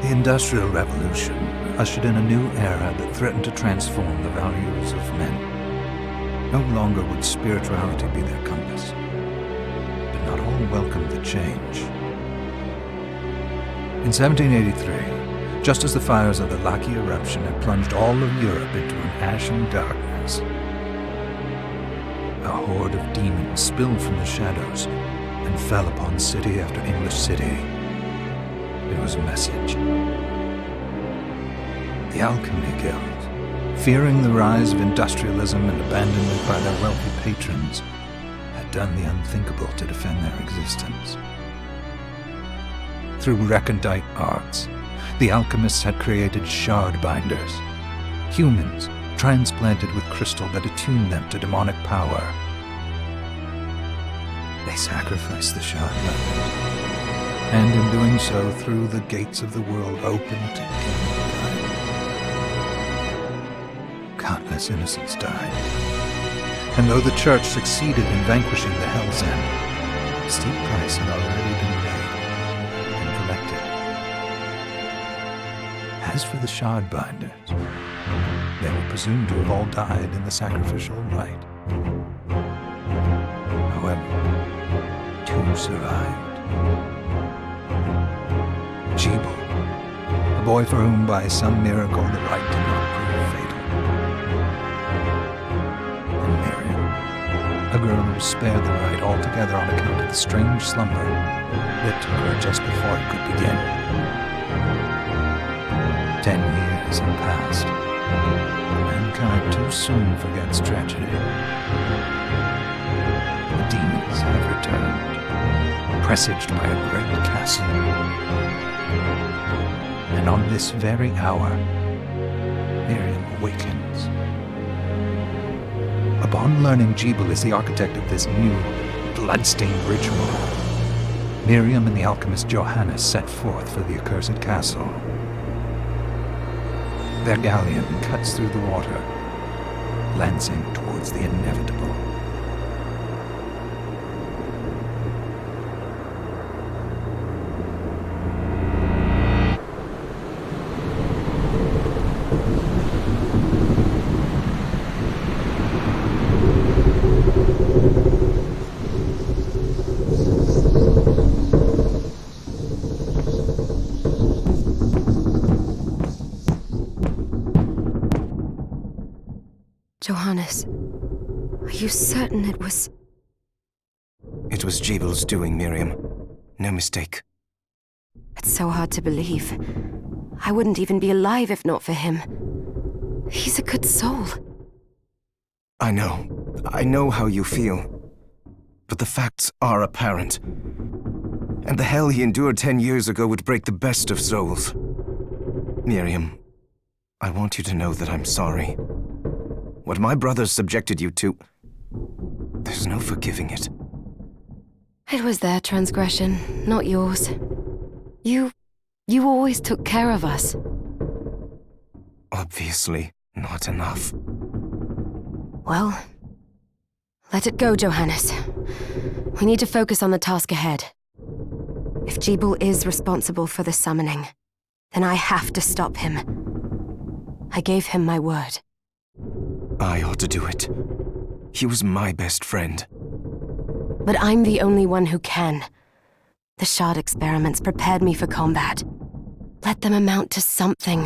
The Industrial Revolution ushered in a new era that threatened to transform the values of men. No longer would spirituality be their compass, but not all welcomed the change. In 1783, just as the fires of the Laki eruption had plunged all of Europe into an ashen darkness, a horde of demons spilled from the shadows and fell upon city after English city. It was a message. The Alchemy Guild, fearing the rise of industrialism and abandonment by their wealthy patrons, had done the unthinkable to defend their existence. Through recondite arts, the alchemists had created shard binders, humans transplanted with crystal that attuned them to demonic power. They sacrificed the shard binders, and in doing so threw the gates of the world open to humankind. Countless innocents died, and though the church succeeded in vanquishing the Hell's End, a steep price had already been paid and collected. As for the shard binders, they were presumed to have all died in the sacrificial rite. However, two survived. Jebel, a boy for whom by some miracle the rite did not prove fatal. And Miriam, a girl who was spared the rite altogether on account of the strange slumber that took her just before it could begin. 10 years have passed. Mankind too soon forgets tragedy. The demons have returned, presaged by a great castle. And on this very hour, Miriam awakens. Upon learning Jebel is the architect of this new Bloodstained Ritual, Miriam and the alchemist Johannes set forth for the accursed castle. Their galleon cuts through the water, lancing towards the inevitable. Johannes, are you certain it was... It was Jebel's doing, Miriam. No mistake. It's so hard to believe. I wouldn't even be alive if not for him. He's a good soul. I know how you feel. But the facts are apparent. And the hell he endured 10 years ago would break the best of souls. Miriam, I want you to know that I'm sorry. What my brothers subjected you to, there's no forgiving it. It was their transgression, not yours. You always took care of us. Obviously, not enough. Well, let it go, Johannes. We need to focus on the task ahead. If Jebel is responsible for the summoning, then I have to stop him. I gave him my word. I ought to do it. He was my best friend. But I'm the only one who can. The shard experiments prepared me for combat. Let them amount to something.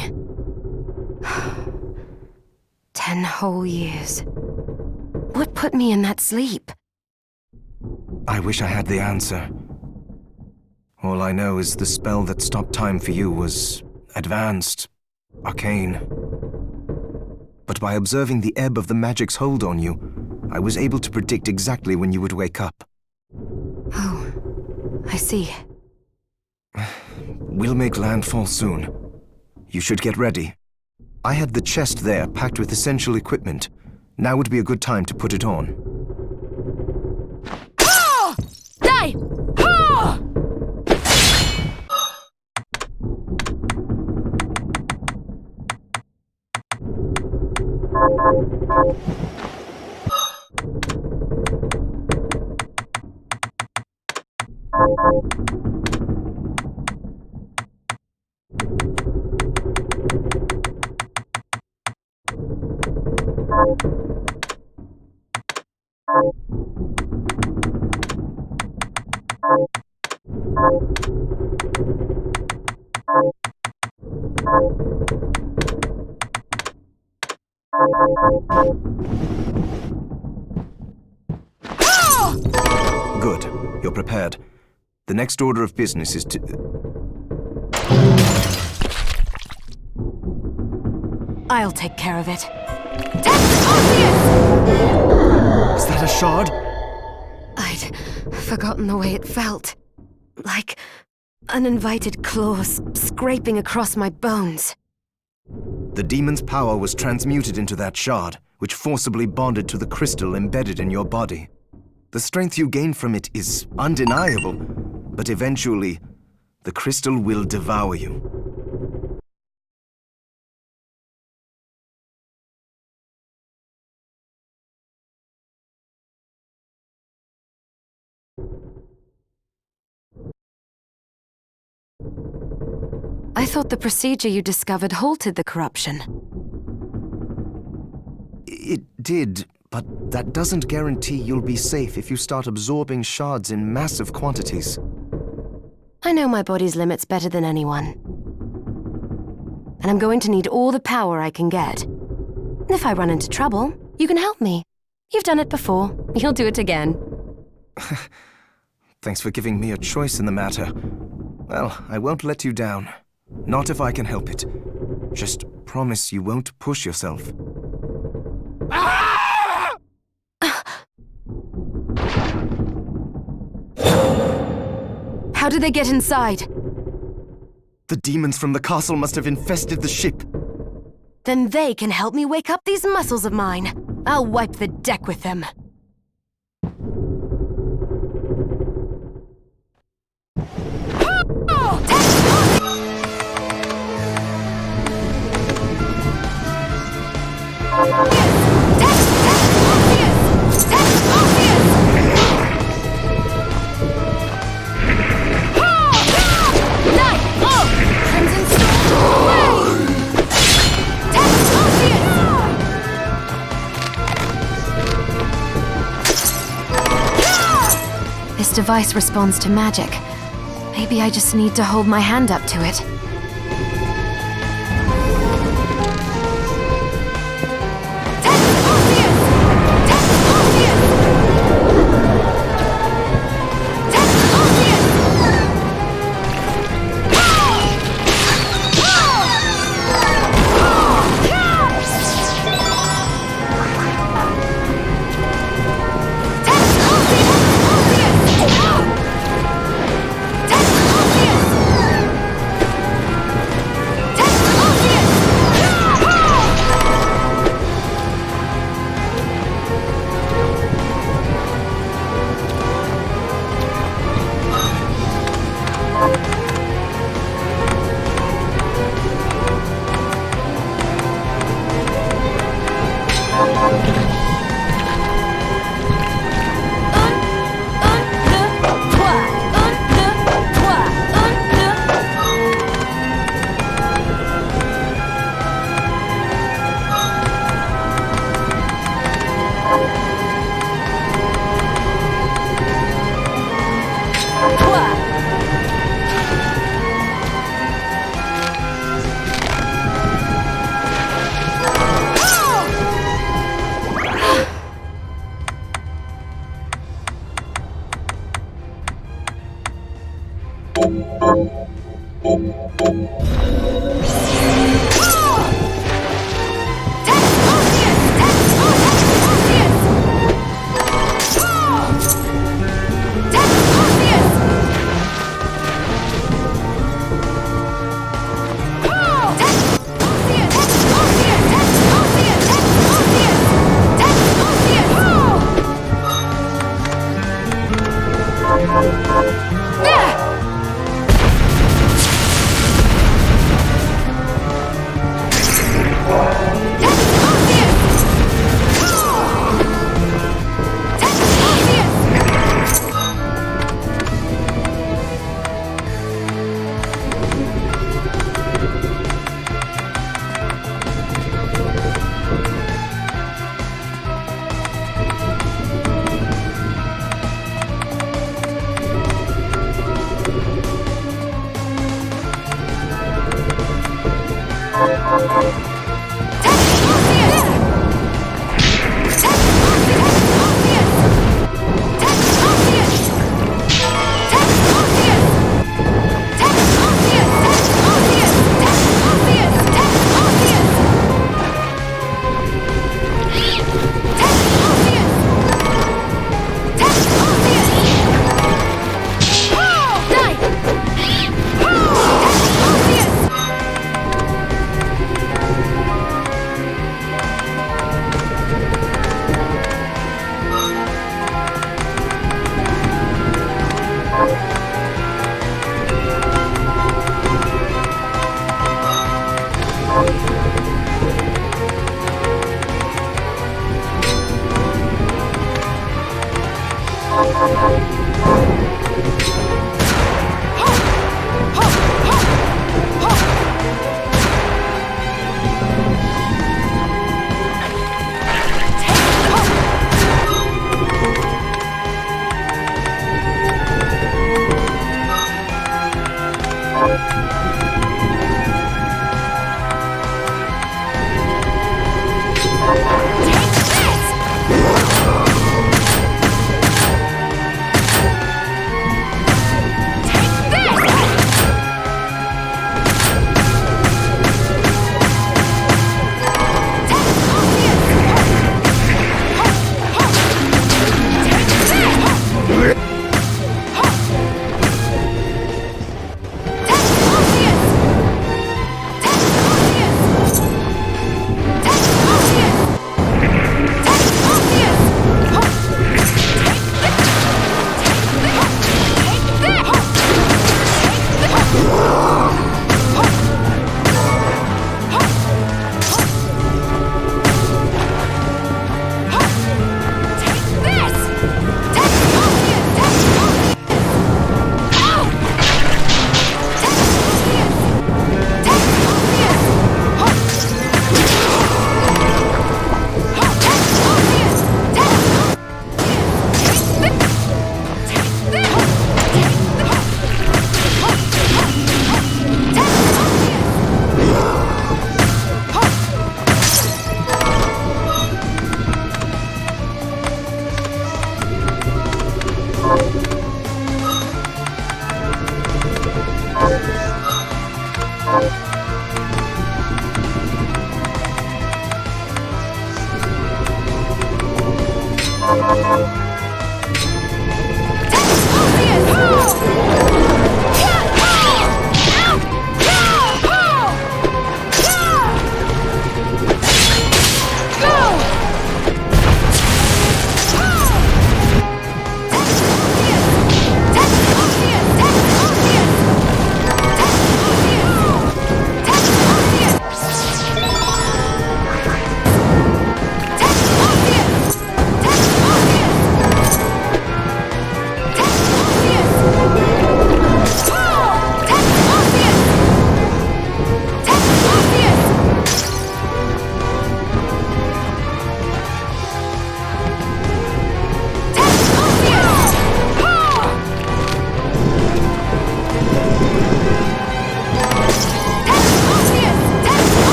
10 whole years. What put me in that sleep? I wish I had the answer. All I know is the spell that stopped time for you was advanced, arcane. But by observing the ebb of the magic's hold on you, I was able to predict exactly when you would wake up. Oh, I see. We'll make landfall soon. You should get ready. I had the chest there packed with essential equipment. Now would be a good time to put it on. Ah! Die! Ah! Good. You're prepared. The next order of business is to... I'll take care of it. Is that a shard? I'd forgotten the way it felt. Like uninvited claws scraping across my bones. The demon's power was transmuted into that shard, which forcibly bonded to the crystal embedded in your body. The strength you gain from it is undeniable, but eventually, the crystal will devour you. I thought the procedure you discovered halted the corruption. It did, but that doesn't guarantee you'll be safe if you start absorbing shards in massive quantities. I know my body's limits better than anyone. And I'm going to need all the power I can get. If I run into trouble, you can help me. You've done it before. You'll do it again. Thanks for giving me a choice in the matter. Well, I won't let you down. Not if I can help it. Just promise you won't push yourself. How did they get inside? The demons from the castle must have infested the ship. Then they can help me wake up these muscles of mine. I'll wipe the deck with them. This device responds to magic. Maybe I just need to hold my hand up to it.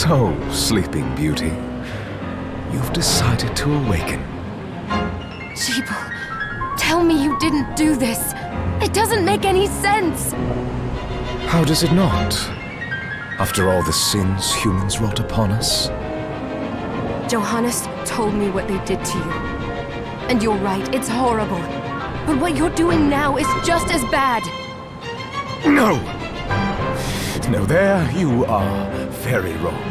So, Sleeping Beauty, you've decided to awaken. Jeeble, tell me you didn't do this. It doesn't make any sense. How does it not? After all the sins humans wrought upon us? Johannes told me what they did to you. And you're right, it's horrible. But what you're doing now is just as bad. No! No, there you are very wrong.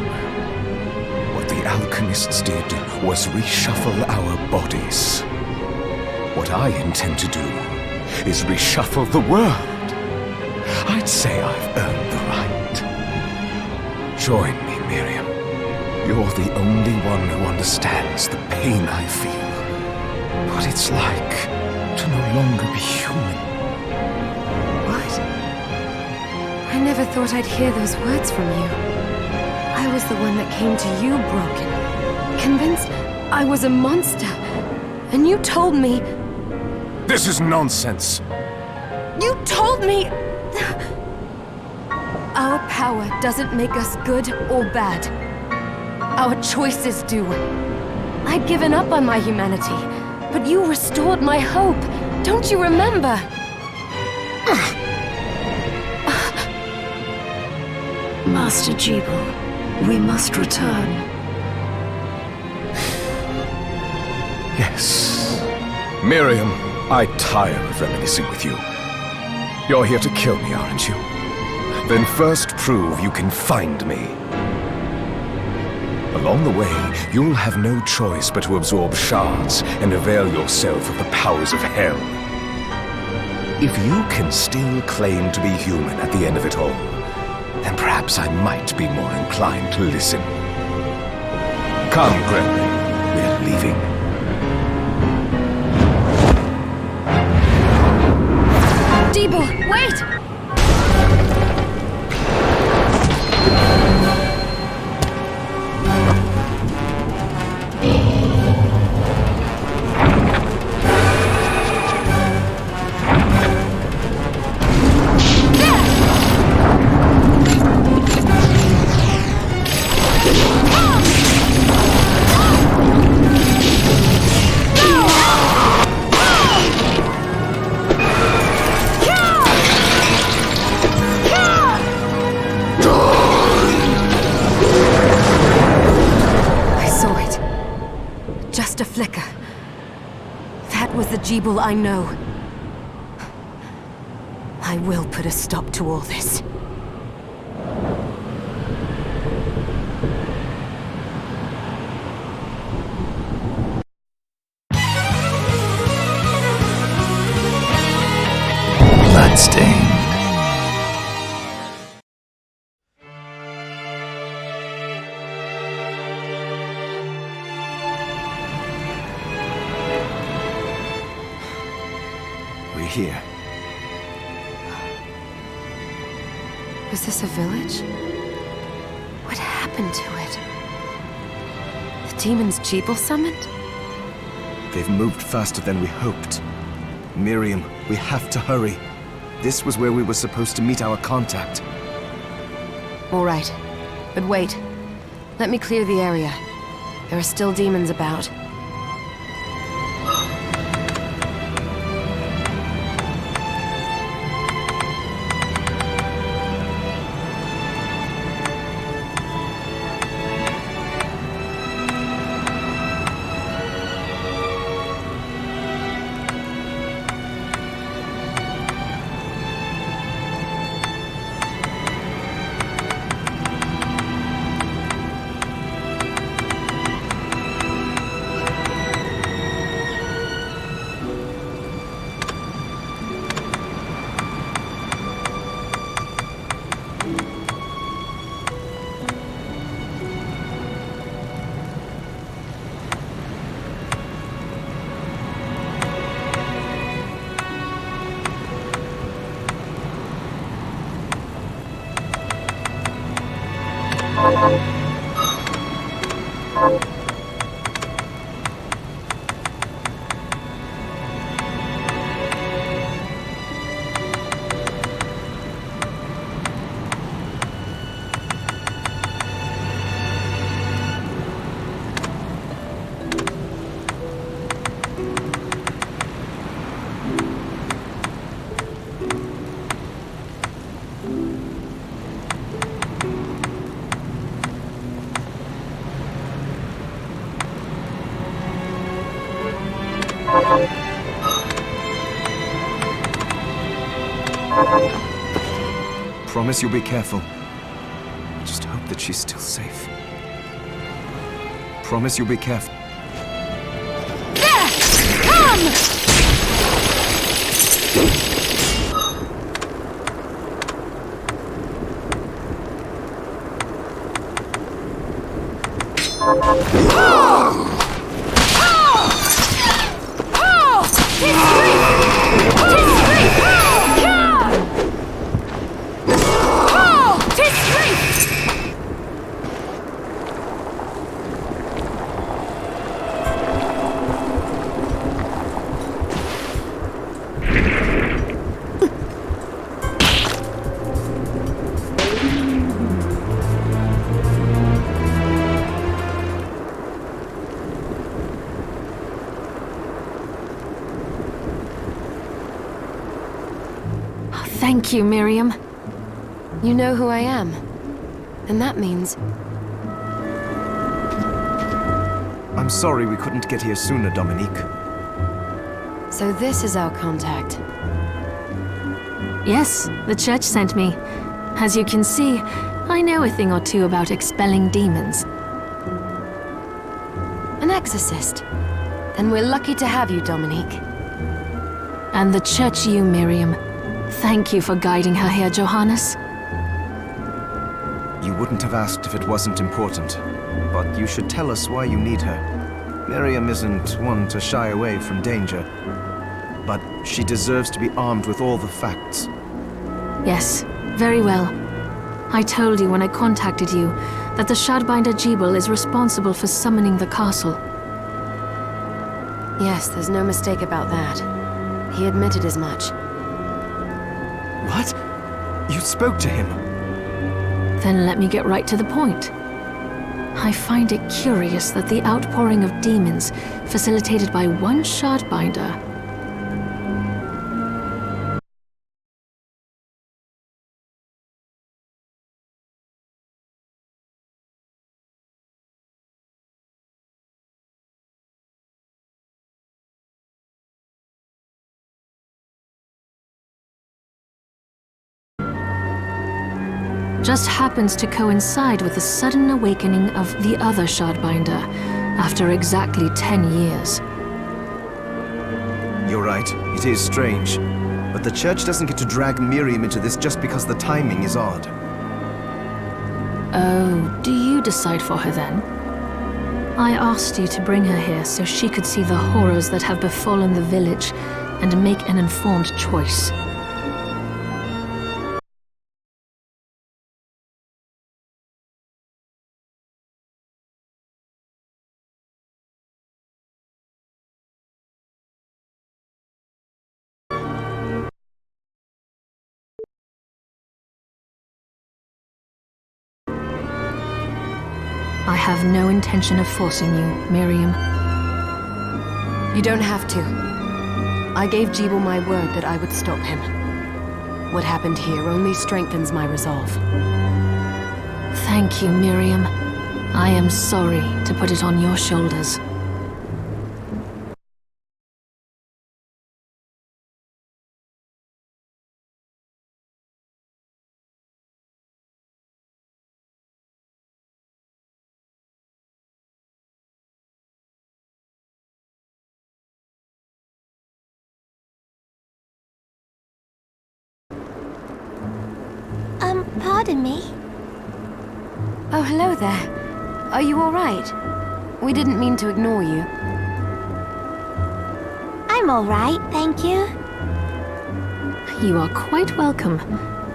What the alchemists did was reshuffle our bodies. What I intend to do is reshuffle the world. I'd say I've earned the right. Join me, Miriam. You're the only one who understands the pain I feel. What it's like to no longer be human. What? I never thought I'd hear those words from you. I was the one that came to you broken, convinced I was a monster. And you told me... This is nonsense. You told me... Our power doesn't make us good or bad. Our choices do. I'd given up on my humanity, but you restored my hope. Don't you remember? Master Jeeble, we must return. Yes. Miriam, I tire of reminiscing with you. You're here to kill me, aren't you? Then first prove you can find me. Along the way, you'll have no choice but to absorb shards and avail yourself of the powers of hell. If you can still claim to be human at the end of it all, then perhaps I might be more inclined to listen. Come, Gregory. We're leaving. Jeeble, wait! Just a flicker. That was the Jeeble I know. I will put a stop to all this. Bloodstained. We're here. Was this a village? What happened to it? The demons Jeeble summoned? They've moved faster than we hoped. Miriam, we have to hurry. This was where we were supposed to meet our contact. All right. But wait. Let me clear the area. There are still demons about. Promise you'll be careful. Just hope that she's still safe. Promise you'll be careful. There! Come! Thank you, Miriam. You know who I am. And that means... I'm sorry we couldn't get here sooner, Dominique. So this is our contact. Yes, the church sent me. As you can see, I know a thing or two about expelling demons. An exorcist. Then we're lucky to have you, Dominique. And the church you, Miriam. Thank you for guiding her here, Johannes. You wouldn't have asked if it wasn't important, but you should tell us why you need her. Miriam isn't one to shy away from danger, but she deserves to be armed with all the facts. Yes, very well. I told you when I contacted you that the Shardbinder Jeeble is responsible for summoning the castle. Yes, there's no mistake about that. He admitted as much. What? You spoke to him? Then let me get right to the point. I find it curious that the outpouring of demons, facilitated by one Shardbinder, just happens to coincide with the sudden awakening of the other Shardbinder after exactly 10 years. You're right, it is strange. But the church doesn't get to drag Miriam into this just because the timing is odd. Oh, do you decide for her then? I asked you to bring her here so she could see the horrors that have befallen the village and make an informed choice. I have no intention of forcing you, Miriam. You don't have to. I gave Jibal my word that I would stop him. What happened here only strengthens my resolve. Thank you, Miriam. I am sorry to put it on your shoulders. Pardon me? Oh, hello there. Are you all right? We didn't mean to ignore you. I'm all right, thank you. You are quite welcome.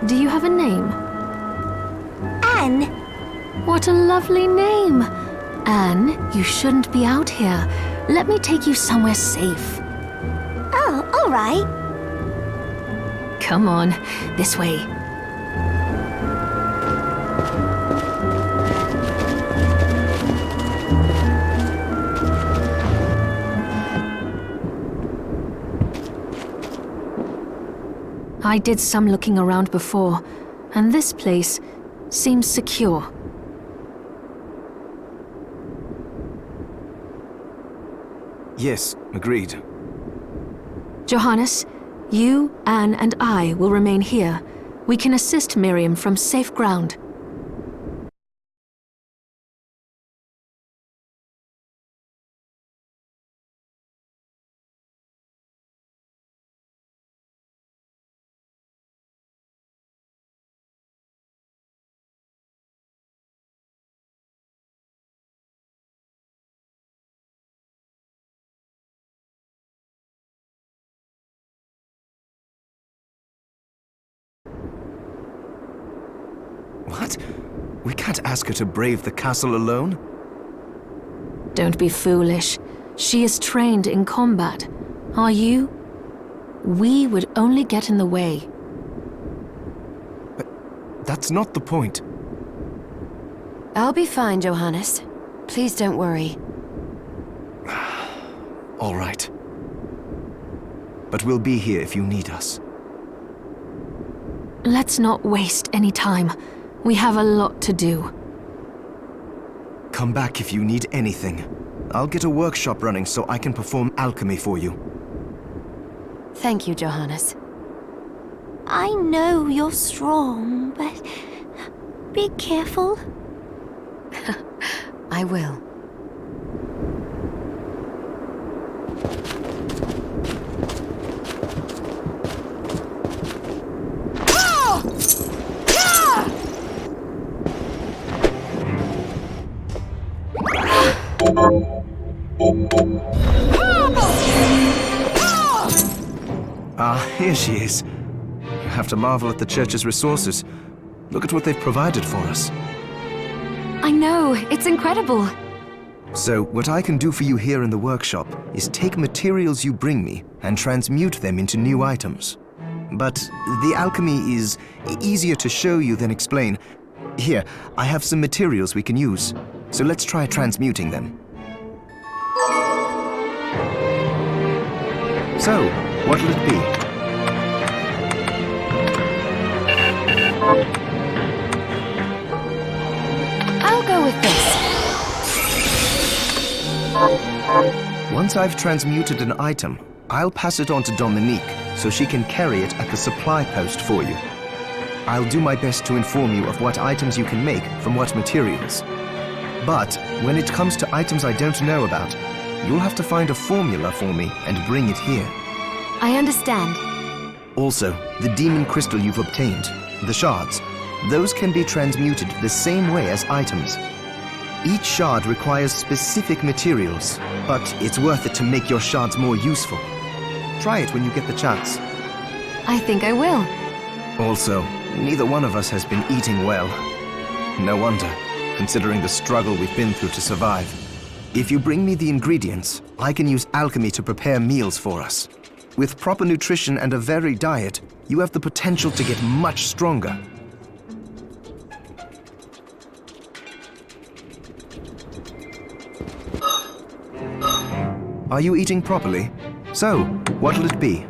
Do you have a name? Anne. What a lovely name! Anne, you shouldn't be out here. Let me take you somewhere safe. Oh, all right. Come on, this way. I did some looking around before, and this place seems secure. Yes, agreed. Johannes, you, Anne, and I will remain here. We can assist Miriam from safe ground. What? We can't ask her to brave the castle alone? Don't be foolish. She is trained in combat. Are you? We would only get in the way. But that's not the point. I'll be fine, Johannes. Please don't worry. All right. But we'll be here if you need us. Let's not waste any time. We have a lot to do. Come back if you need anything. I'll get a workshop running so I can perform alchemy for you. Thank you, Johannes. I know you're strong, but be careful. I will. Here she is. You have to marvel at the church's resources. Look at what they've provided for us. I know, it's incredible. So, what I can do for you here in the workshop is take materials you bring me and transmute them into new items. But the alchemy is easier to show you than explain. Here, I have some materials we can use. So let's try transmuting them. So, what'll it be? I'll go with this. Once I've transmuted an item, I'll pass it on to Dominique so she can carry it at the supply post for you. I'll do my best to inform you of what items you can make from what materials. But when it comes to items I don't know about, you'll have to find a formula for me and bring it here. I understand. Also, the demon crystal you've obtained, the shards, those can be transmuted the same way as items. Each shard requires specific materials, but it's worth it to make your shards more useful. Try it when you get the chance. I think I will. Also, neither one of us has been eating well. No wonder, considering the struggle we've been through to survive. If you bring me the ingredients, I can use alchemy to prepare meals for us. With proper nutrition and a varied diet, you have the potential to get much stronger. Are you eating properly? So, what'll it be?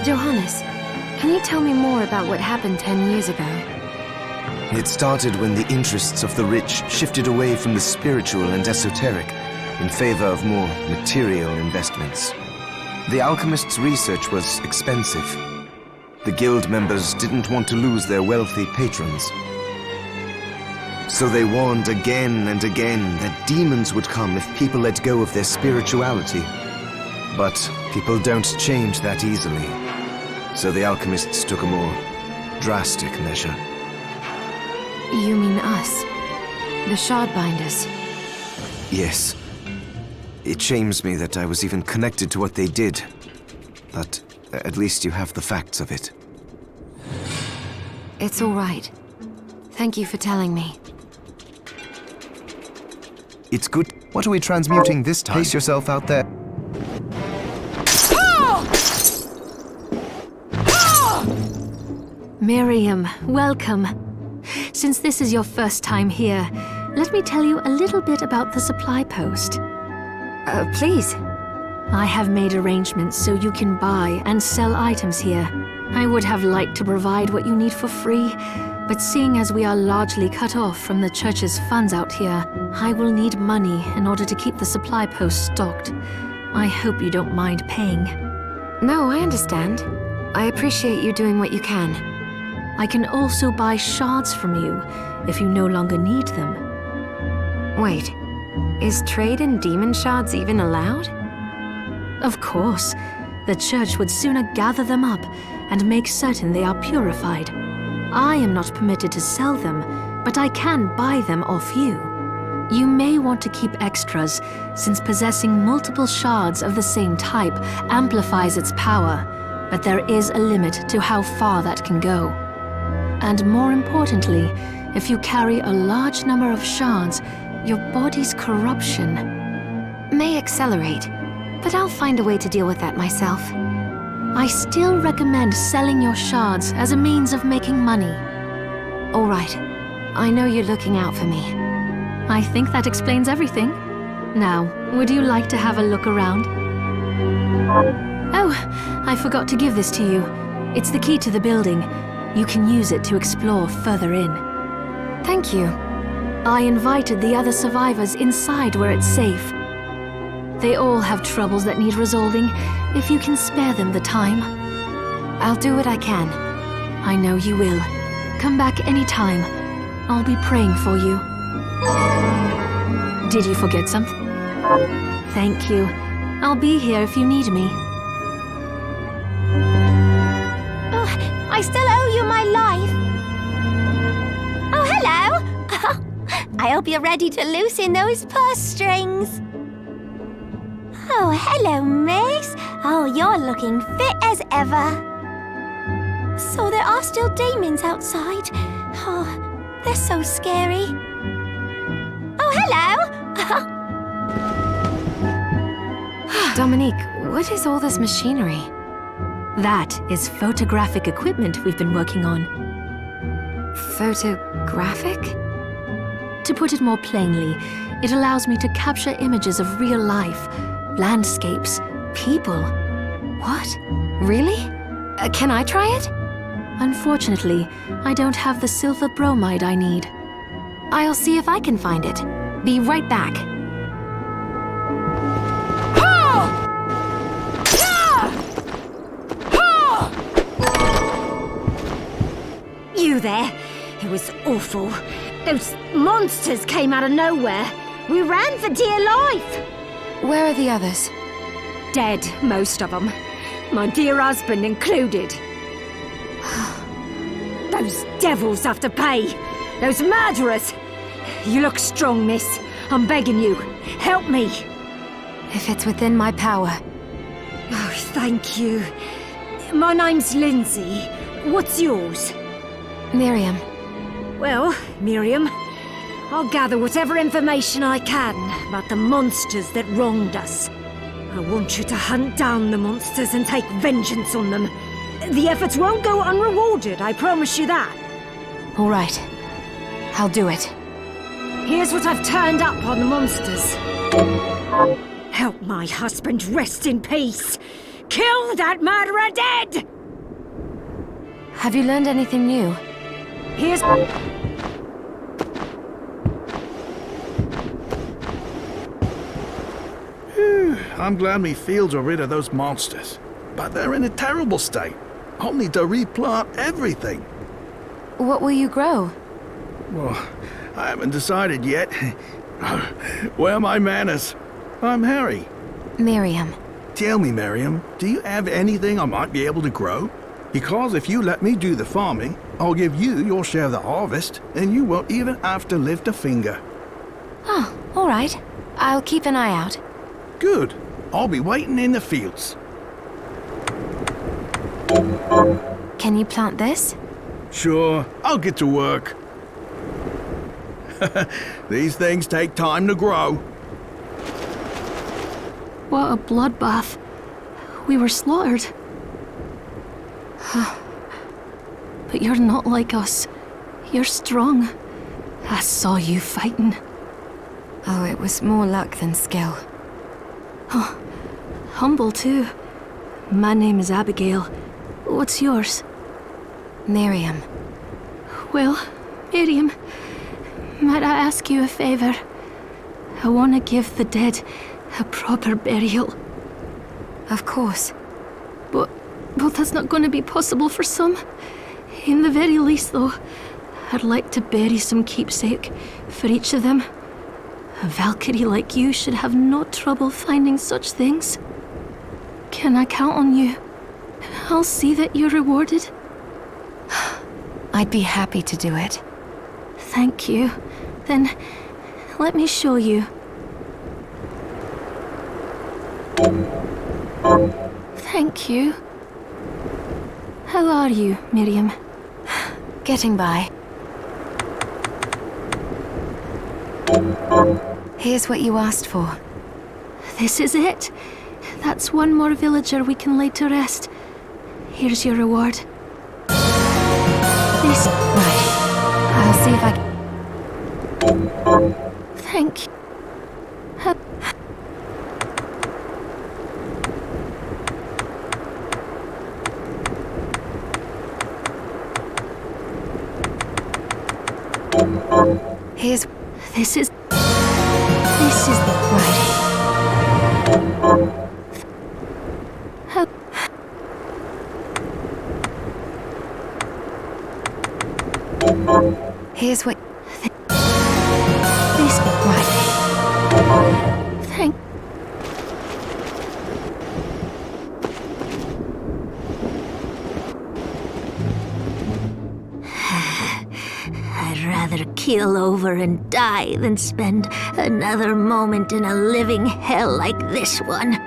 Johannes, can you tell me more about what happened 10 years ago? It started when the interests of the rich shifted away from the spiritual and esoteric in favor of more material investments. The alchemists' research was expensive. The guild members didn't want to lose their wealthy patrons. So they warned again and again that demons would come if people let go of their spirituality. But people don't change that easily. So the alchemists took a more drastic measure. You mean us? The Shardbinders? Yes. It shames me that I was even connected to what they did. But at least you have the facts of it. It's all right. Thank you for telling me. It's good. What are we transmuting this time? Pace yourself out there. Miriam, welcome. Since this is your first time here, let me tell you a little bit about the supply post. Please. I have made arrangements so you can buy and sell items here. I would have liked to provide what you need for free, but seeing as we are largely cut off from the church's funds out here, I will need money in order to keep the supply post stocked. I hope you don't mind paying. No, I understand. I appreciate you doing what you can. I can also buy shards from you if you no longer need them. Wait, is trade in demon shards even allowed? Of course. The church would sooner gather them up and make certain they are purified. I am not permitted to sell them, but I can buy them off you. You may want to keep extras, since possessing multiple shards of the same type amplifies its power, but there is a limit to how far that can go. And more importantly, if you carry a large number of shards, your body's corruption may accelerate, but I'll find a way to deal with that myself. I still recommend selling your shards as a means of making money. All right. I know you're looking out for me. I think that explains everything. Now, would you like to have a look around? Oh, I forgot to give this to you. It's the key to the building. You can use it to explore further in. Thank you. I invited the other survivors inside where it's safe. They all have troubles that need resolving, if you can spare them the time. I'll do what I can. I know you will. Come back anytime. I'll be praying for you. Did you forget something? Thank you. I'll be here if you need me. Oh, I still owe you my life. Oh, hello. I hope you're ready to loosen those purse strings. Oh, hello, miss. Oh, you're looking fit as ever. So there are still demons outside. Oh, they're so scary. Oh, hello. Dominique, what is all this machinery? That is photographic equipment we've been working on. Photographic? To put it more plainly, it allows me to capture images of real life, landscapes, people. What? Really? Can I try it? Unfortunately, I don't have the silver bromide I need. I'll see if I can find it. Be right back. You there? It was awful. Those monsters came out of nowhere. We ran for dear life. Where are the others? Dead, most of them. My dear husband included. Those devils have to pay. Those murderers. You look strong, miss. I'm begging you. Help me. If it's within my power. Oh, thank you. My name's Lindsay. What's yours? Miriam. Well, Miriam, I'll gather whatever information I can about the monsters that wronged us. I want you to hunt down the monsters and take vengeance on them. The efforts won't go unrewarded, I promise you that. All right. I'll do it. Here's what I've turned up on the monsters. Help my husband rest in peace. Kill that murderer dead! Have you learned anything new? Here's... I'm glad me fields are rid of those monsters. But they're in a terrible state. I'll need to replant everything. What will you grow? Well, I haven't decided yet. Where are my manners? I'm Harry. Miriam. Tell me, Miriam, do you have anything I might be able to grow? Because if you let me do the farming, I'll give you your share of the harvest, and you won't even have to lift a finger. Oh, all right. I'll keep an eye out. Good. I'll be waiting in the fields. Can you plant this? Sure, I'll get to work. These things take time to grow. What a bloodbath. We were slaughtered. But you're not like us. You're strong. I saw you fighting. Oh, it was more luck than skill. Oh, humble too. My name is Abigail. What's yours? Miriam. Well, Miriam, might I ask you a favor? I want to give the dead a proper burial. Of course. But that's not going to be possible for some. In the very least, though, I'd like to bury some keepsake for each of them. A Valkyrie like you should have no trouble finding such things. Can I count on you? I'll see that you're rewarded. I'd be happy to do it. Thank you. Then, let me show you. Thank you. How are you, Miriam? Getting by. Here's what you asked for. This is it. That's one more villager we can lay to rest. Here's your reward. This... Right. I'll see if I can... Thank you. Here's... This is... Right. Here's what... This... Right. Thank... I'd rather keel over and die than spend another moment in a living hell like this one.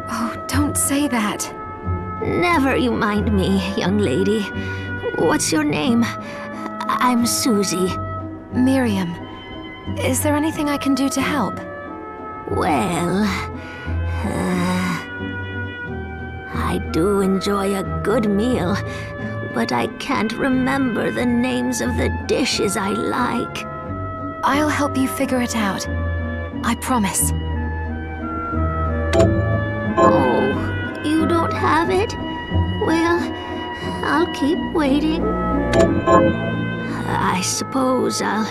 Oh, don't say that. Never you mind me, young lady. What's your name? I'm Susie. Miriam. Is there anything I can do to help? Well, I do enjoy a good meal, but I can't remember the names of the dishes I like. I'll help you figure it out. I promise. Oh, you don't have it? Well, I'll keep waiting. I suppose I'll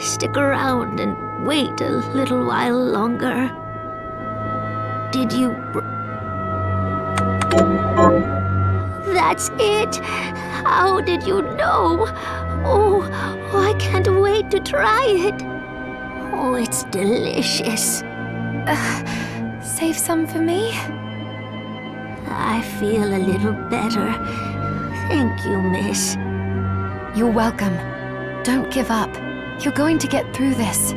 stick around and wait a little while longer. Did you... That's it! How did you know? Oh, I can't wait to try it. Oh, it's delicious. Save some for me? I feel a little better. Thank you, miss. You're welcome. Don't give up. You're going to get through this.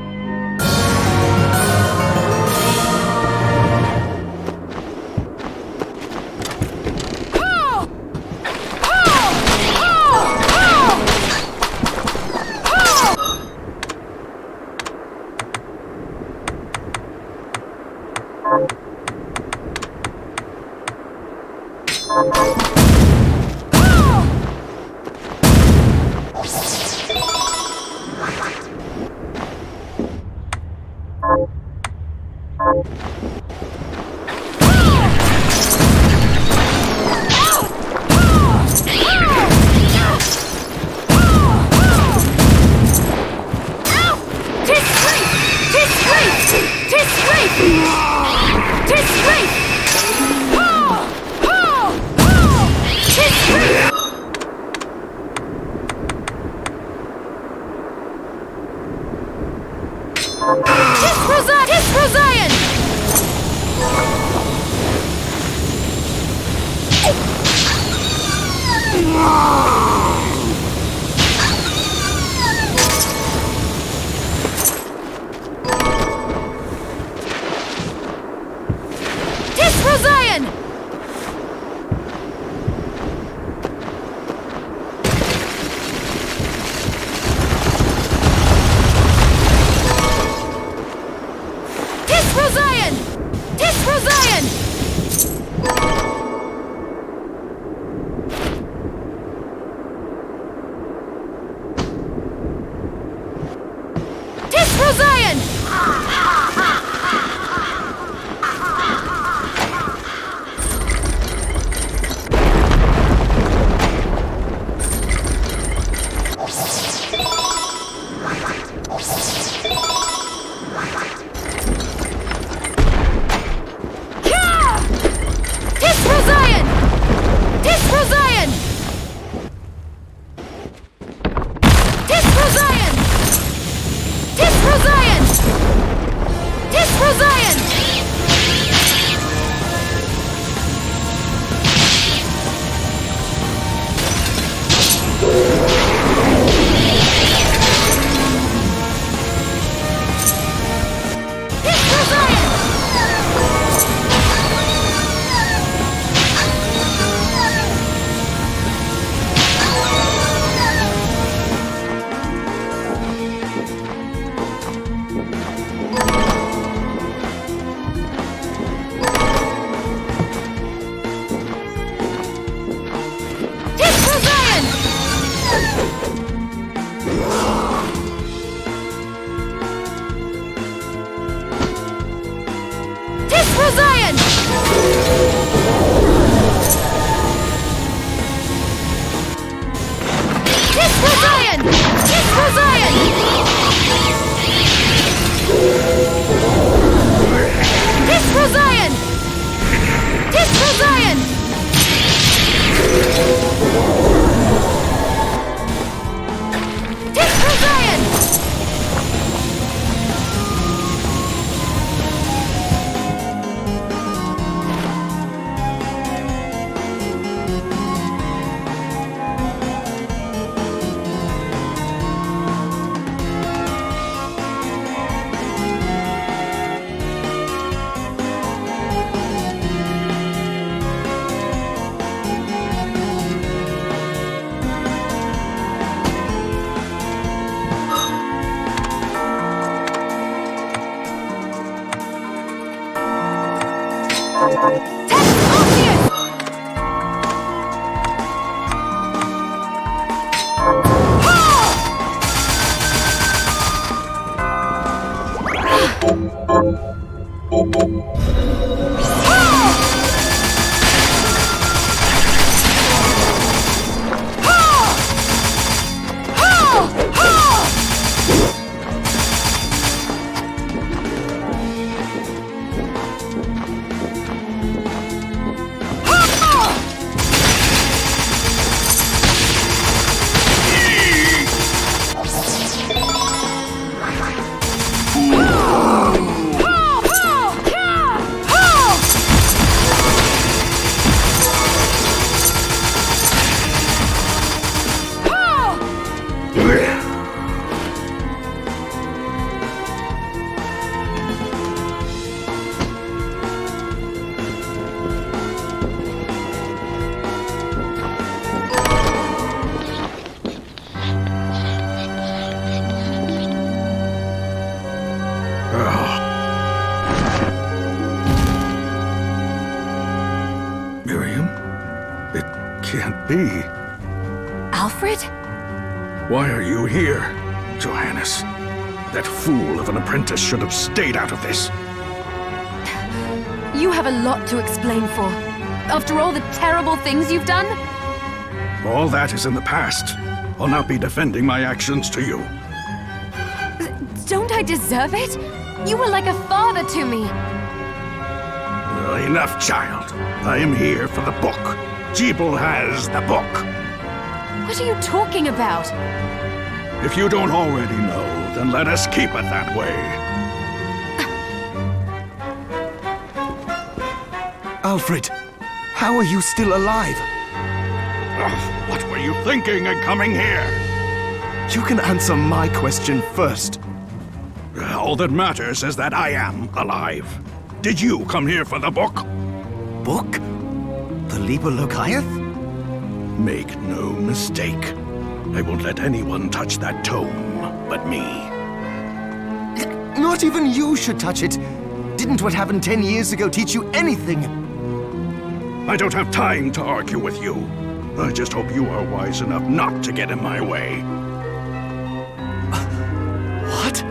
Can't be. Alfred? Why are you here, Johannes? That fool of an apprentice should have stayed out of this. You have a lot to explain for. After all the terrible things you've done? All that is in the past. I'll not be defending my actions to you. Don't I deserve it? You were like a father to me. Enough, child. I am here for the book. Jeeble has the book. What are you talking about? If you don't already know, then let us keep it that way. Alfred, how are you still alive? What were you thinking in coming here? You can answer my question first. All that matters is that I am alive. Did you come here for the book? Book? The Liber Logaeth? Make no mistake. I won't let anyone touch that tome but me. Not even you should touch it. Didn't what happened 10 years ago teach you anything? I don't have time to argue with you. I just hope you are wise enough not to get in my way. What?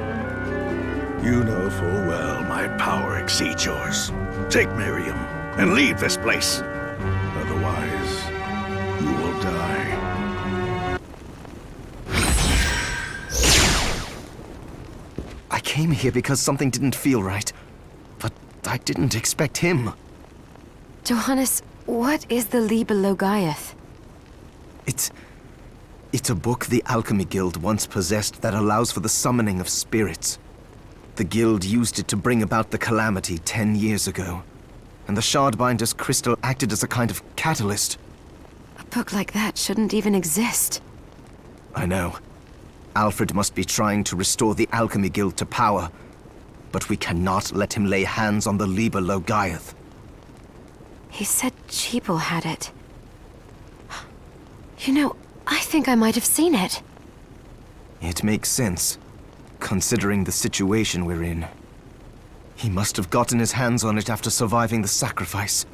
You know full well my power exceeds yours. Take Miriam and leave this place. Otherwise, you will die. I came here because something didn't feel right. But I didn't expect him. Johannes, what is the Liber Logaeth? It's a book the Alchemy Guild once possessed that allows for the summoning of spirits. The Guild used it to bring about the calamity 10 years ago. And the Shardbinder's crystal acted as a kind of catalyst. A book like that shouldn't even exist. I know. Alfred must be trying to restore the Alchemy Guild to power. But we cannot let him lay hands on the Liber Logaeth. He said Jeeble had it. You know, I think I might have seen it. It makes sense, considering the situation we're in. He must have gotten his hands on it after surviving the sacrifice.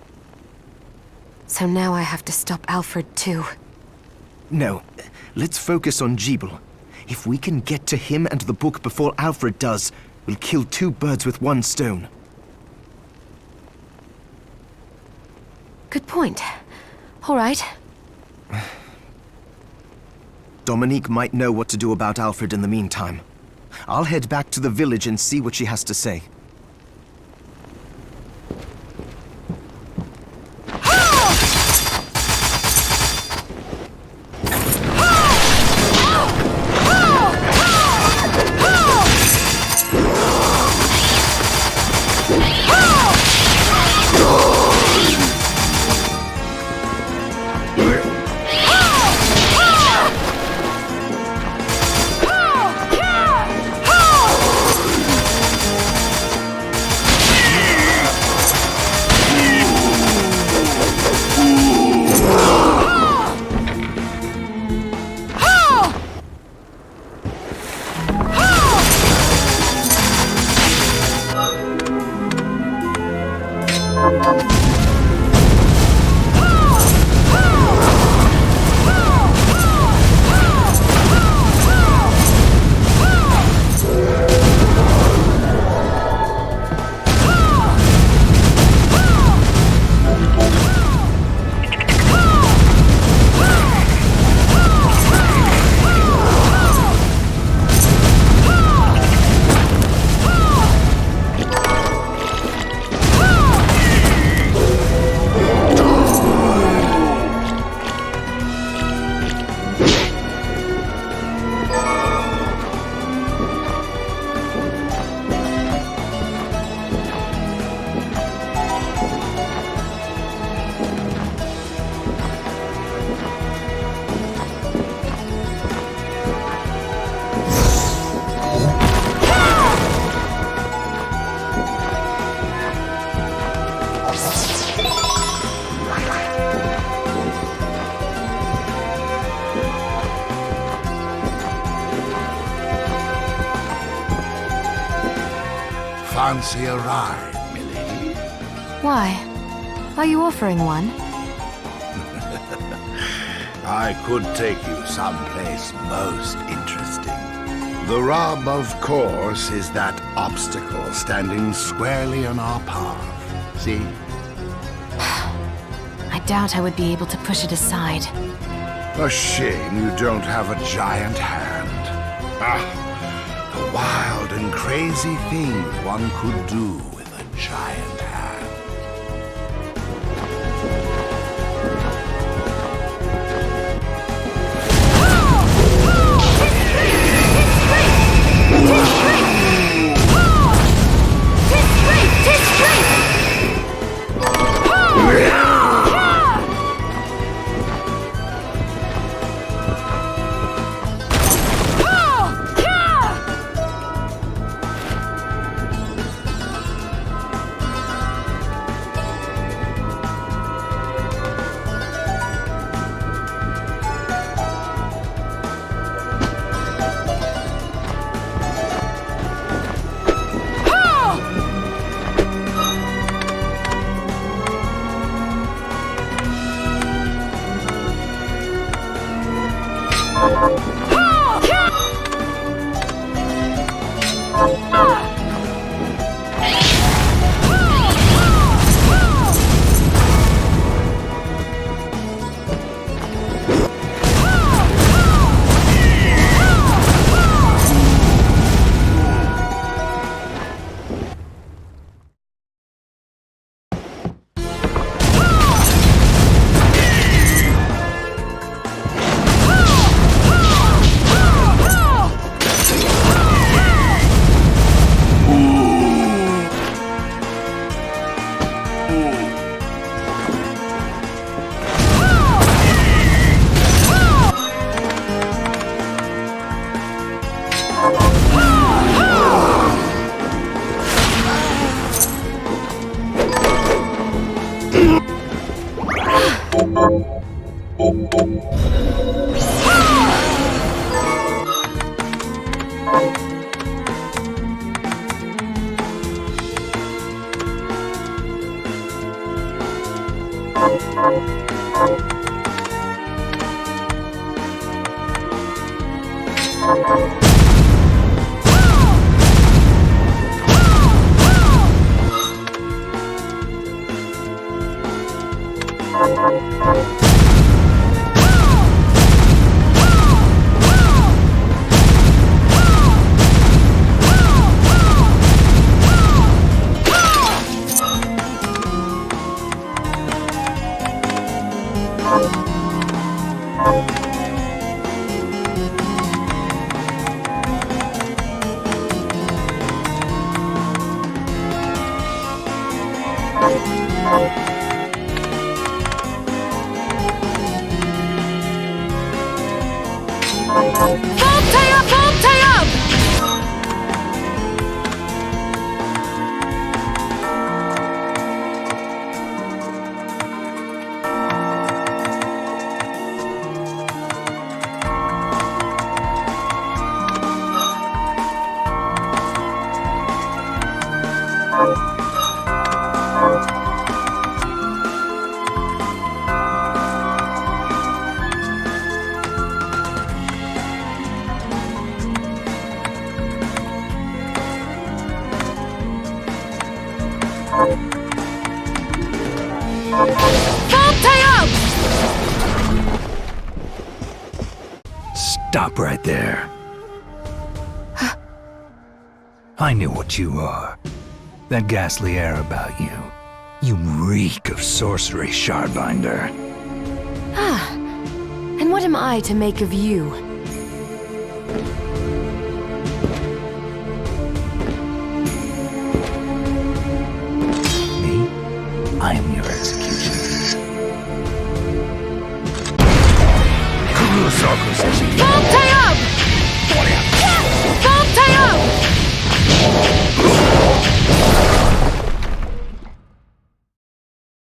So now I have to stop Alfred too. No, let's focus on Jeeble. If we can get to him and the book before Alfred does, we'll kill two birds with one stone. Good point. All right. Dominique might know what to do about Alfred in the meantime. I'll head back to the village and see what she has to say. Fancy a ride, milady? Why? Are you offering one? I could take you someplace most interesting. The rub, of course, is that obstacle standing squarely on our path. See? I doubt I would be able to push it aside. A shame you don't have a giant hand. Ah, the wild and crazy things one could do with a giant hand. Stop right there. I knew what you are. That ghastly air about you. You reek of sorcery, Shardbinder. Ah, and what am I to make of you? Me? I am your executioner.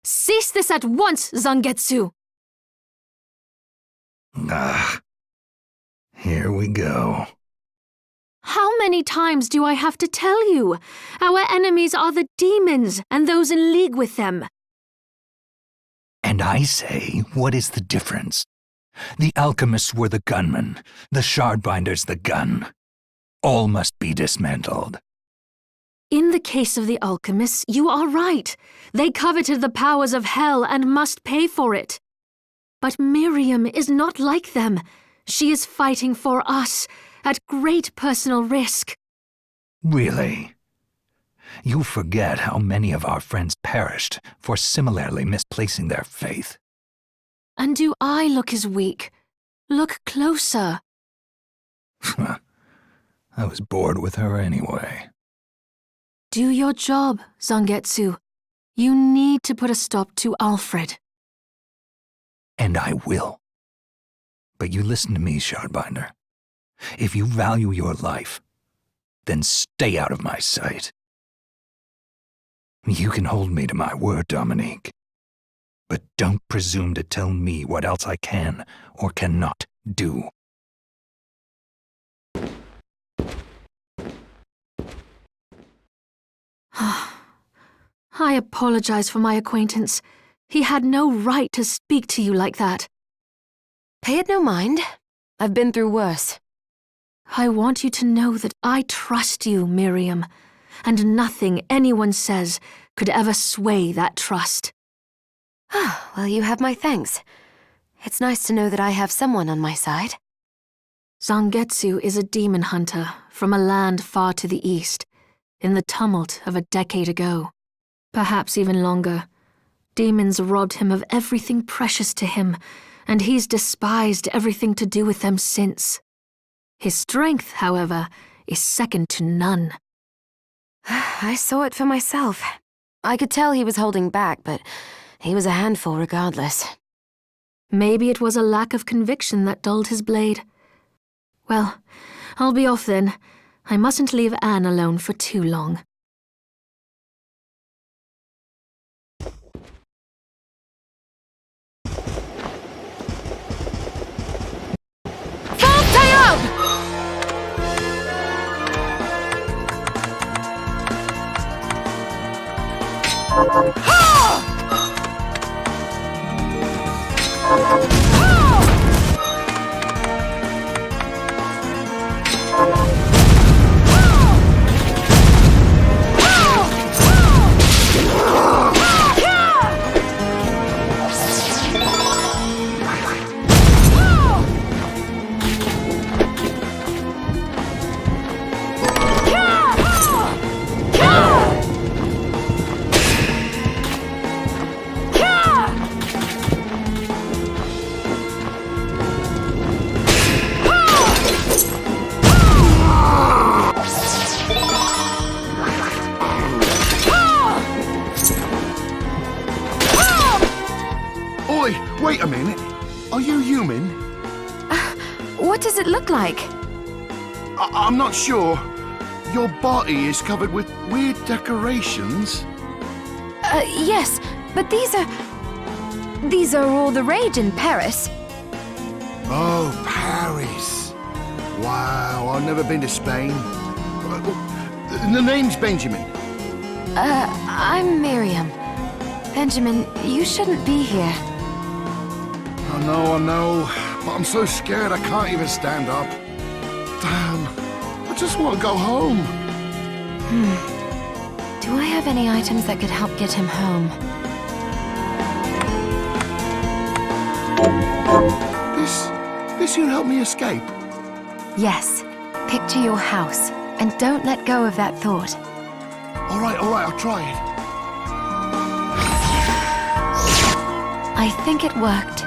Cease this at once, Zangetsu! Ah. Here we go. How many times do I have to tell you? Our enemies are the demons and those in league with them. And I say, what is the difference? The alchemists were the gunmen, the shardbinders the gun. All must be dismantled. In the case of the alchemists, you are right. They coveted the powers of hell and must pay for it. But Miriam is not like them. She is fighting for us, at great personal risk. Really? You forget how many of our friends perished for similarly misplacing their faith. And do I look as weak? Look closer. I was bored with her anyway. Do your job, Zangetsu. You need to put a stop to Alfred. And I will. But you listen to me, Shardbinder. If you value your life, then stay out of my sight. You can hold me to my word, Dominique. But don't presume to tell me what else I can or cannot do. I apologize for my acquaintance. He had no right to speak to you like that. Pay it no mind. I've been through worse. I want you to know that I trust you, Miriam, and nothing anyone says could ever sway that trust. Well, you have my thanks. It's nice to know that I have someone on my side. Zangetsu is a demon hunter from a land far to the east, in the tumult of a decade ago. Perhaps even longer. Demons robbed him of everything precious to him, and he's despised everything to do with them since. His strength, however, is second to none. I saw it for myself. I could tell he was holding back, but he was a handful regardless. Maybe it was a lack of conviction that dulled his blade. Well, I'll be off then. I mustn't leave Anne alone for too long. Wait a minute. Are you human? What does it look like? I'm not sure. Your body is covered with weird decorations. Yes, but these are all the rage in Paris. Oh, Paris. Wow, I've never been to Spain. The name's Benjamin. I'm Miriam. Benjamin, you shouldn't be here. I know, but I'm so scared I can't even stand up. Damn, I just want to go home. Do I have any items that could help get him home? This will help me escape? Yes. Picture your house, and don't let go of that thought. All right, I'll try it. I think it worked.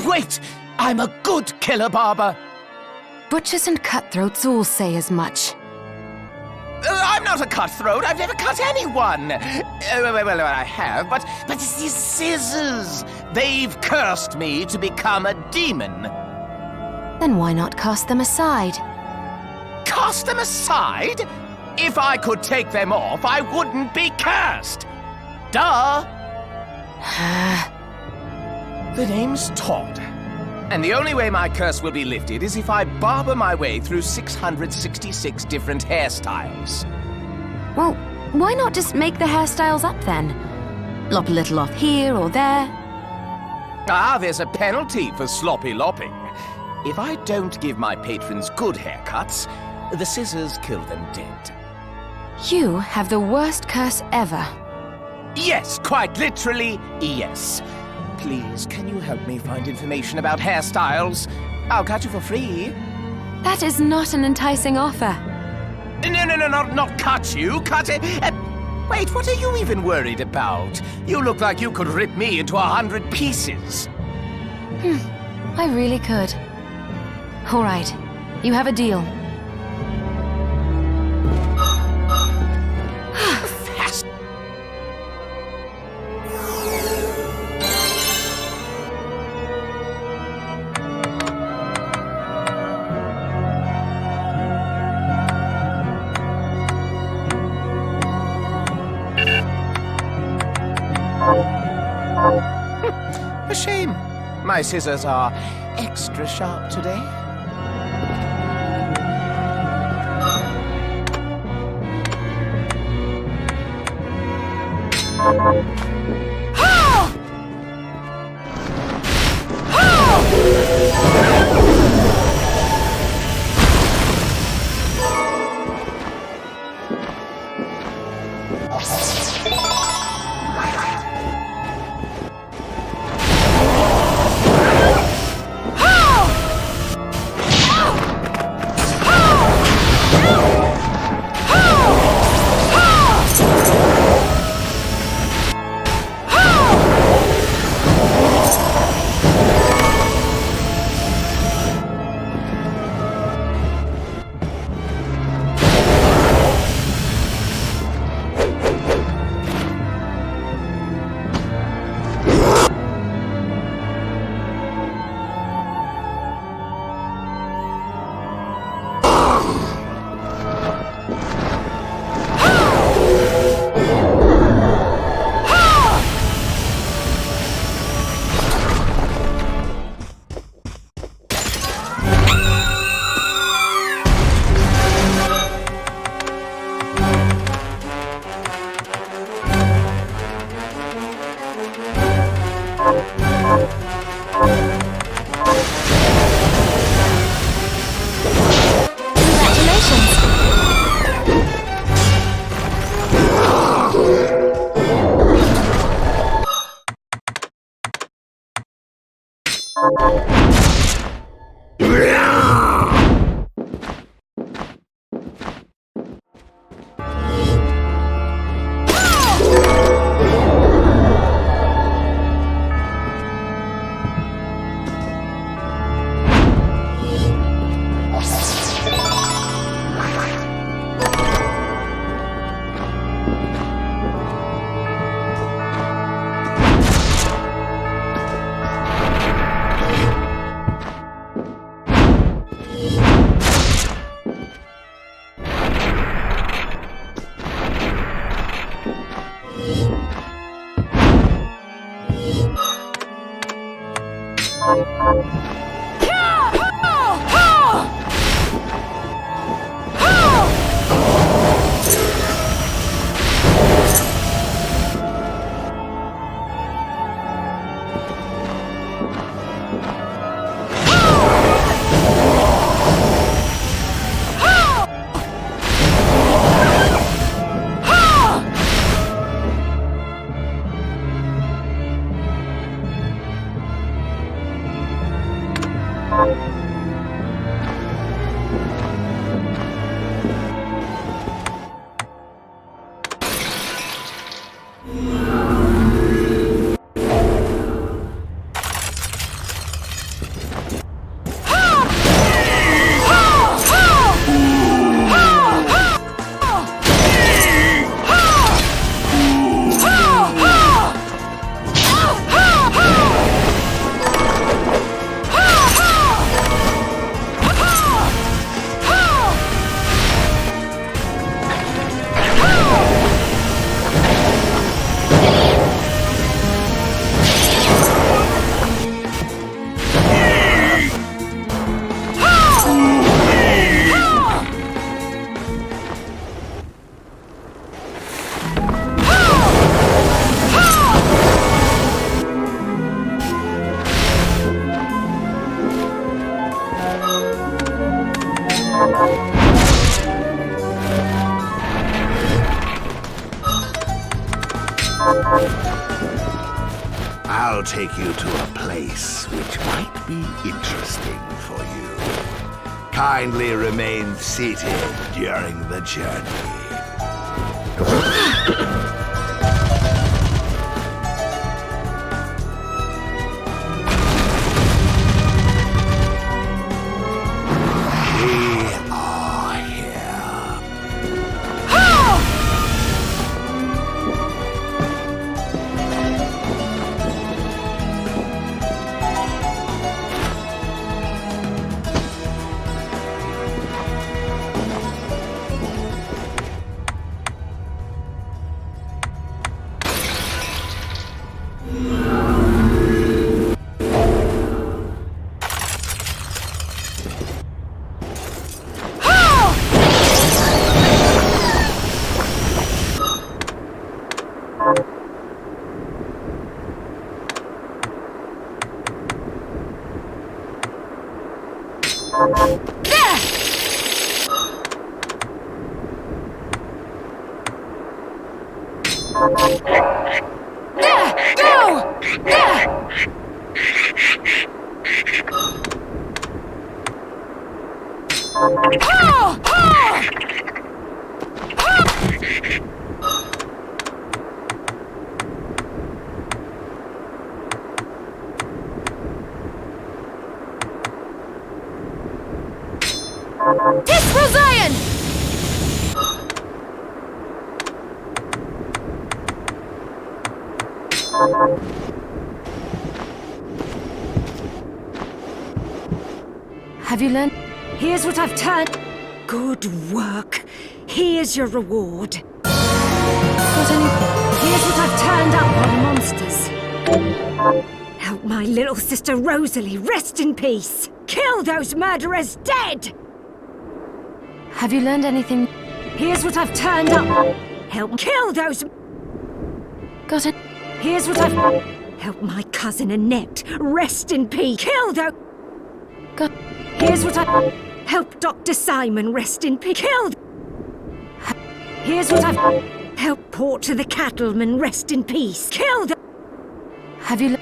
Wait! I'm a good killer barber! Butchers and cutthroats all say as much. I'm not a cutthroat. I've never cut anyone. Well, I have, but it's these scissors. They've cursed me to become a demon. Then why not cast them aside? Cast them aside? If I could take them off, I wouldn't be cursed. Duh! The name's Todd. And the only way my curse will be lifted is if I barber my way through 666 different hairstyles. Well, why not just make the hairstyles up then? Lop a little off here or there. Ah, there's a penalty for sloppy lopping. If I don't give my patrons good haircuts, the scissors kill them dead. You have the worst curse ever. Yes, quite literally, yes. Please, can you help me find information about hairstyles? I'll cut you for free. That is not an enticing offer. No, not cut you, cut it. Wait, what are you even worried about? You look like you could rip me into 100 pieces. I really could. All right, you have a deal. Fast. A shame. My scissors are extra sharp today. I'll take you to a place which might be interesting for you. Kindly remain seated during the journey. Have you learned? Here's what I've turned. Good work. Here's your reward. Got any? Here's what I've turned up on monsters. Help my little sister Rosalie rest in peace. Kill those murderers dead! Have you learned anything? Here's what I've turned up. Help kill those... Got it? Here's what I've... Help my cousin Annette rest in peace. Kill those... God. Here's what I... Help Dr. Simon rest in peace. Kill... Here's what I've... Help Porter the cattleman rest in peace. Kill the... Have you...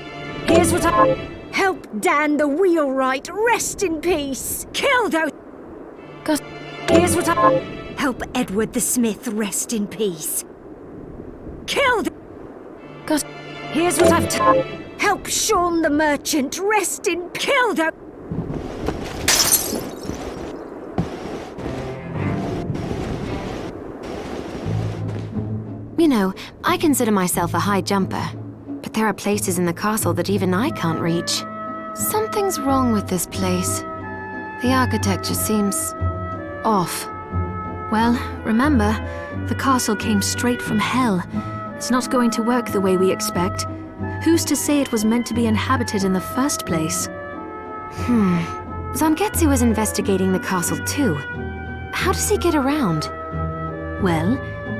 Here's what I... Help Dan the wheelwright rest in peace. Kill those... God. Here's what I... Help Edward the smith rest in peace. Kill the... God. Here's what I've... Help Sean the merchant rest in... Kill the... You know, I consider myself a high jumper, but there are places in the castle that even I can't reach. Something's wrong with this place. The architecture seems... off. Well, remember, the castle came straight from hell. It's not going to work the way we expect. Who's to say it was meant to be inhabited in the first place? Zangetsu is investigating the castle too. How does he get around? Well,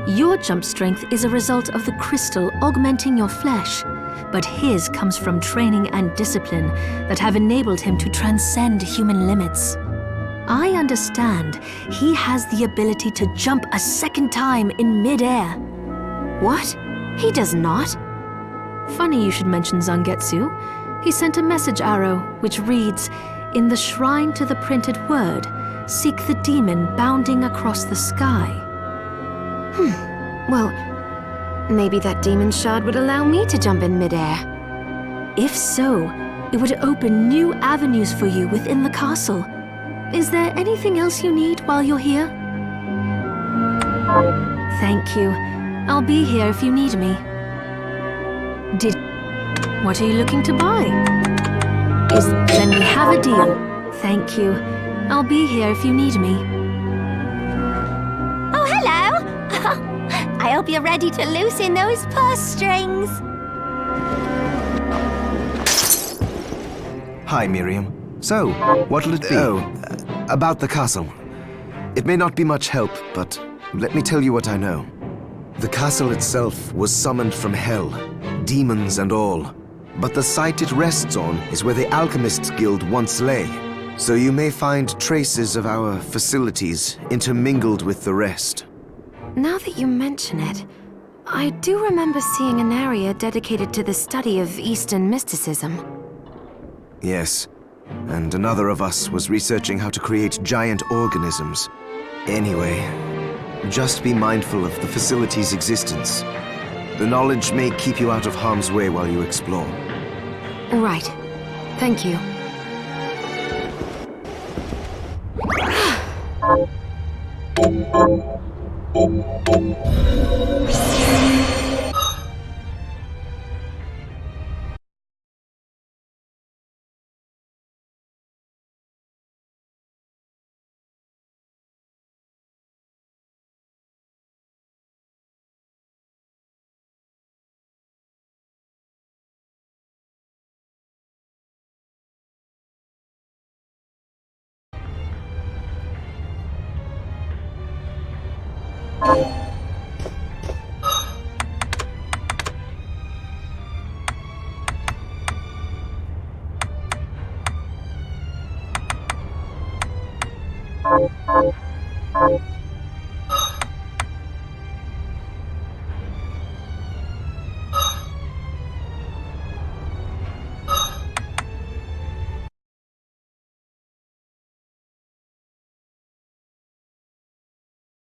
your jump strength is a result of the crystal augmenting your flesh, but his comes from training and discipline that have enabled him to transcend human limits. I understand he has the ability to jump a second time in mid-air. What? He does not. Funny you should mention Zangetsu. He sent a message arrow which reads, "In the shrine to the printed word, seek the demon bounding across the sky." Well, maybe that demon shard would allow me to jump in midair. If so, it would open new avenues for you within the castle. Is there anything else you need while you're here? Thank you. I'll be here if you need me. What are you looking to buy? Then we have a deal. Thank you. I'll be here if you need me. Oh, hello! I hope you're ready to loosen those purse strings. Hi, Miriam. So, what'll it be? About the castle. It may not be much help, but let me tell you what I know. The castle itself was summoned from hell, demons and all. But the site it rests on is where the Alchemists Guild once lay. So you may find traces of our facilities intermingled with the rest. Now that you mention it, I do remember seeing an area dedicated to the study of Eastern mysticism. Yes, and another of us was researching how to create giant organisms. Anyway, just be mindful of the facility's existence. The knowledge may keep you out of harm's way while you explore. Right. Thank you. Oh.